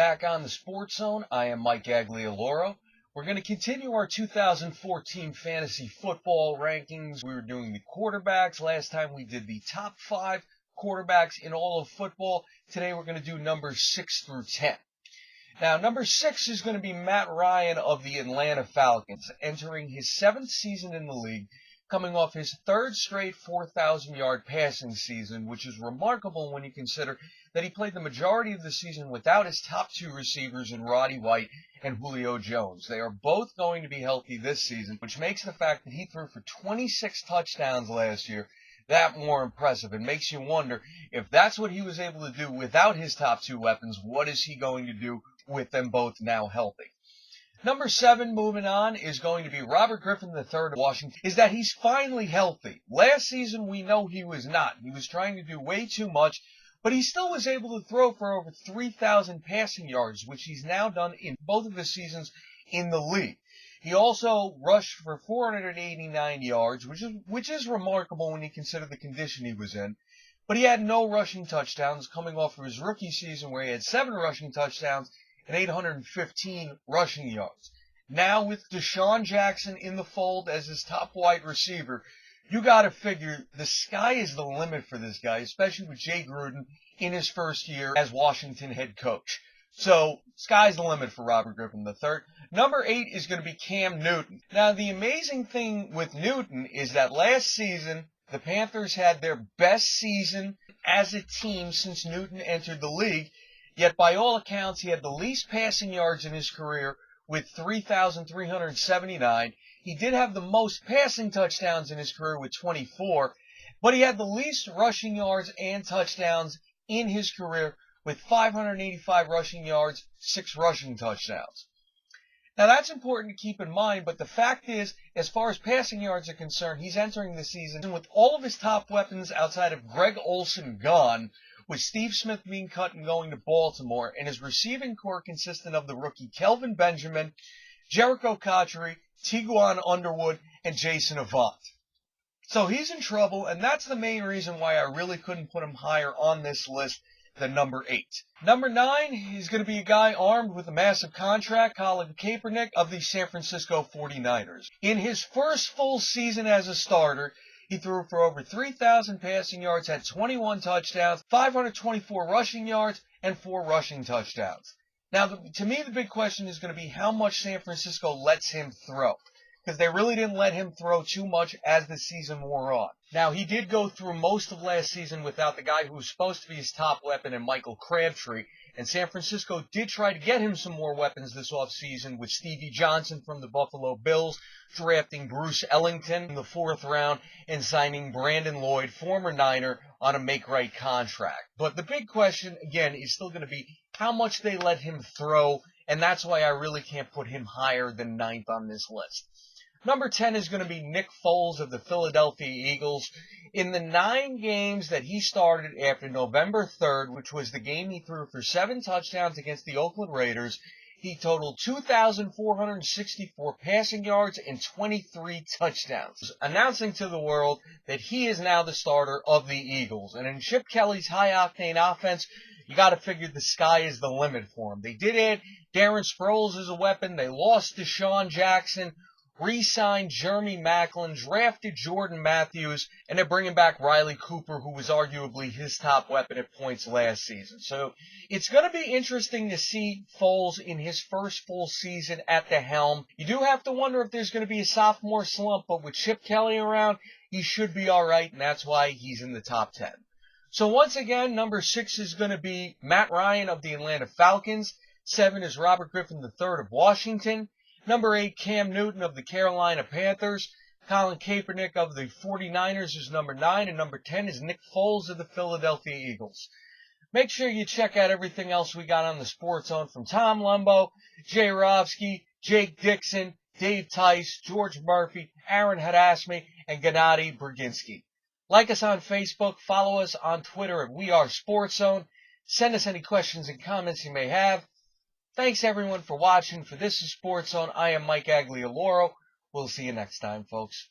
Back on the Sports Zone, I am Mike Aglialoro. We're going to continue our 2014 fantasy football rankings. We were doing the quarterbacks. Last time we did the top 5 quarterbacks in all of football. Today we're going to do numbers 6 through 10. Now, number 6 is going to be Matt Ryan of the Atlanta Falcons, entering his 7th season in the league, coming off his 3rd straight 4,000-yard passing season, which is remarkable when you consider that he played the majority of the season without his top 2 receivers in Roddy White and Julio Jones. They are both going to be healthy this season, which makes the fact that he threw for 26 touchdowns last year that more impressive. It makes you wonder, if that's what he was able to do without his top 2 weapons, what is he going to do with them both now healthy? Number 7, moving on, is going to be Robert Griffin III of Washington, is that he's finally healthy. Last season, we know he was not. He was trying to do way too much, but he still was able to throw for over 3,000 passing yards, which he's now done in both of his seasons in the league. He also rushed for 489 yards, which is remarkable when you consider the condition he was in. But he had no rushing touchdowns, coming off of his rookie season where he had 7 rushing touchdowns and 815 rushing yards. Now with Deshaun Jackson in the fold as his top wide receiver, you got to figure the sky is the limit for this guy, especially with Jay Gruden in his first year as Washington head coach. So, sky's the limit for Robert Griffin III. Number 8 is going to be Cam Newton. Now, the amazing thing with Newton is that last season, the Panthers had their best season as a team since Newton entered the league. Yet, by all accounts, he had the least passing yards in his career with 3,379. He did have the most passing touchdowns in his career with 24, but he had the least rushing yards and touchdowns in his career with 585 rushing yards, 6 rushing touchdowns. Now, that's important to keep in mind, but the fact is, as far as passing yards are concerned, he's entering the season with all of his top weapons outside of Greg Olsen gone, with Steve Smith being cut and going to Baltimore, and his receiving core consisted of the rookie Kelvin Benjamin, Jericho Cotchery, Tiguan Underwood, and Jason Avant. So he's in trouble, and that's the main reason why I really couldn't put him higher on this list than number 8. Number 9 is going to be a guy armed with a massive contract, Colin Kaepernick of the San Francisco 49ers. In his first full season as a starter, he threw for over 3,000 passing yards, had 21 touchdowns, 524 rushing yards, and 4 rushing touchdowns. Now, to me, the big question is going to be how much San Francisco lets him throw, because they really didn't let him throw too much as the season wore on. Now, he did go through most of last season without the guy who was supposed to be his top weapon in Michael Crabtree, and San Francisco did try to get him some more weapons this offseason with Stevie Johnson from the Buffalo Bills, drafting Bruce Ellington in the 4th round, and signing Brandon Lloyd, former Niner, on a make-right contract. But the big question, again, is still going to be how much they let him throw, and that's why I really can't put him higher than 9th on this list. Number 10 is going to be Nick Foles of the Philadelphia Eagles. In the 9 games that he started after November 3rd, which was the game he threw for 7 touchdowns against the Oakland Raiders, he totaled 2,464 passing yards and 23 touchdowns, announcing to the world that he is now the starter of the Eagles. And in Chip Kelly's high-octane offense, you got to figure the sky is the limit for him. They did add Darren Sproles as a weapon. They lost Deshaun Jackson, re-signed Jeremy Maclin, drafted Jordan Matthews, and they're bringing back Riley Cooper, who was arguably his top weapon at points last season. So it's going to be interesting to see Foles in his first full season at the helm. You do have to wonder if there's going to be a sophomore slump, but with Chip Kelly around, he should be all right, and that's why he's in the top 10. So once again, number 6 is going to be Matt Ryan of the Atlanta Falcons. 7 is Robert Griffin III of Washington. Number 8, Cam Newton of the Carolina Panthers. Colin Kaepernick of the 49ers is number 9. And number 10 is Nick Foles of the Philadelphia Eagles. Make sure you check out everything else we got on the Sports Zone from Tom Lumbo, Jay Rovsky, Jake Dixon, Dave Tice, George Murphy, Aaron Hadasmi, and Gennady Brzezinski. Like us on Facebook. Follow us on Twitter at We Are Sports Zone. Send us any questions and comments you may have. Thanks, everyone, for watching. For This is Sports Zone, I am Mike Aglialoro. We'll see you next time, folks.